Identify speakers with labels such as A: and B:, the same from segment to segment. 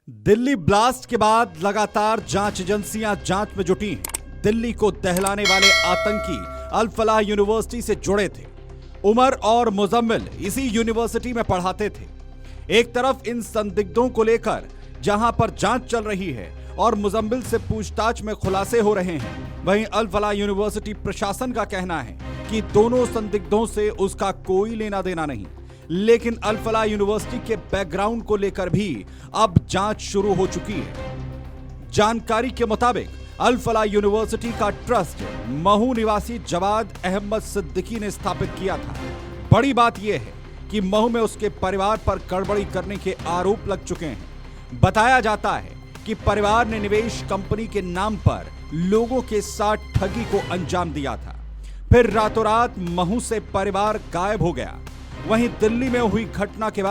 A: Delhi blast के बाद लगातार जांच एजेंसियां जांच में जुटी हैं। दिल्ली को दहलाने वाले आतंकी अल फलाह यूनिवर्सिटी से जुड़े थे। उमर और मुजम्मिल इसी यूनिवर्सिटी में पढ़ाते थे। एक तरफ इन संदिग्धों को लेकर जहां पर जांच चल रही है और मुजम्मिल से पूछताछ में खुलासे हो रहे हैं, वहीं अल फलाह यूनिवर्सिटी प्रशासन का कहना है कि दोनों संदिग्धों से उसका कोई लेना देना नहीं। लेकिन अल फलाह यूनिवर्सिटी के बैकग्राउंड को लेकर भी अब जांच शुरू हो चुकी है। जानकारी के मुताबिक अल फलाह यूनिवर्सिटी का ट्रस्ट महू निवासी जवाद अहमद सिद्दीकी ने स्थापित किया था। बड़ी बात यह है कि महू में उसके परिवार पर गड़बड़ी करने के आरोप लग चुके हैं। बताया जाता है कि परिवार ने निवेश कंपनी के नाम पर लोगों के साथ ठगी को अंजाम दिया था। फिर रातों रात महू से परिवार गायब हो गया। वहीं दिल्ली में हुई घटना के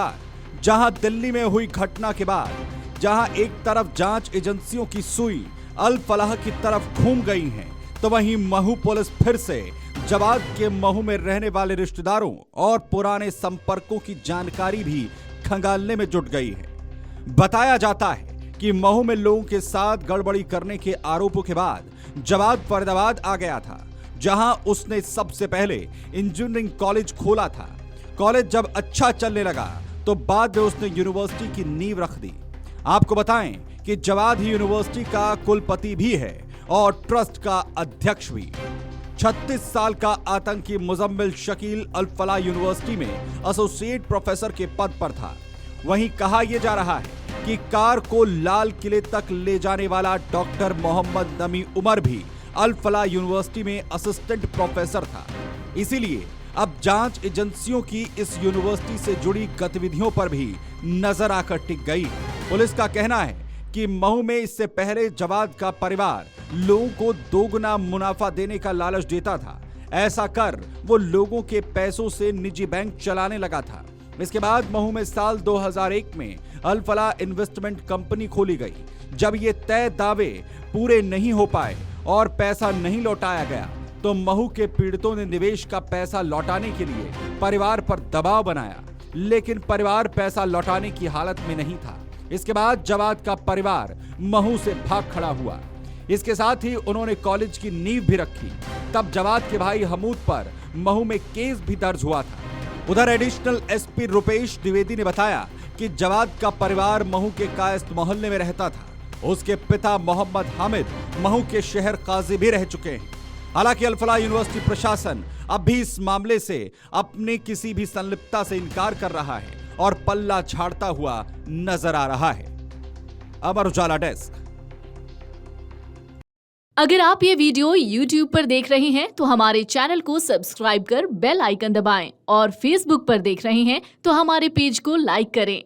A: बाद जहां एक तरफ जांच एजेंसियों की सुई अल फलाह की तरफ घूम गई है, तो वहीं महू पुलिस फिर से जवाद के महू में रहने वाले रिश्तेदारों और पुराने संपर्कों की जानकारी भी खंगालने में जुट गई है। बताया जाता है कि महू में लोगों के साथ गड़बड़ी करने के आरोपों के बाद जवाद फरीदाबाद आ गया था, जहां उसने सबसे पहले इंजीनियरिंग कॉलेज खोला था। कॉलेज जब अच्छा चलने लगा तो बाद में उसने यूनिवर्सिटी की नींव रख दी। आपको बताएं कि जवाद ही यूनिवर्सिटी का कुलपति भी है और ट्रस्ट का अध्यक्ष भी। 36 साल का आतंकी मुजम्मिल शकील अल फलाह यूनिवर्सिटी में एसोसिएट प्रोफेसर के पद पर था। वहीं कहा यह जा रहा है कि कार को लाल किले तक ले जाने वाला डॉक्टर मोहम्मद नमी उमर भी अल फलाह यूनिवर्सिटी में असिस्टेंट प्रोफेसर था। इसीलिए अब जांच एजेंसियों की इस यूनिवर्सिटी से जुड़ी गतिविधियों पर भी नजर आकर टिक गई। पुलिस का कहना है कि महू में इससे पहले जवाद का परिवार लोगों को दोगुना मुनाफा देने का लालच देता था। ऐसा कर वो लोगों के पैसों से निजी बैंक चलाने लगा था। इसके बाद महू में साल 2001 में अल फलाह इन्वेस्टमेंट कंपनी खोली गई। जब ये तय दावे पूरे नहीं हो पाए और पैसा नहीं लौटाया गया, तो महू के पीड़ितों ने निवेश का पैसा लौटाने के लिए परिवार पर दबाव बनाया, लेकिन परिवार पैसा लौटाने की हालत में नहीं था। इसके बाद जवाद का परिवार महू से भाग खड़ा हुआ। इसके साथ ही उन्होंने कॉलेज की नींव भी रखी। तब जवाद के भाई हमूद पर महू में केस भी दर्ज हुआ था। उधर एडिशनल एसपी रुपेश द्विवेदी ने बताया कि जवाद का परिवार महू के कायस्थ मोहल्ले में रहता था। उसके पिता मोहम्मद हामिद महू के शहर काजी भी रह चुके हैं। हालांकि अल फलाह यूनिवर्सिटी प्रशासन अब भी इस मामले से अपनी किसी भी संलिप्तता से इनकार कर रहा है और पल्ला झाड़ता हुआ नजर आ रहा है। अमर उजाला डेस्क।
B: अगर आप ये वीडियो YouTube पर देख रहे हैं तो हमारे चैनल को सब्सक्राइब कर बेल आइकन दबाएं और Facebook पर देख रहे हैं तो हमारे पेज को लाइक करें।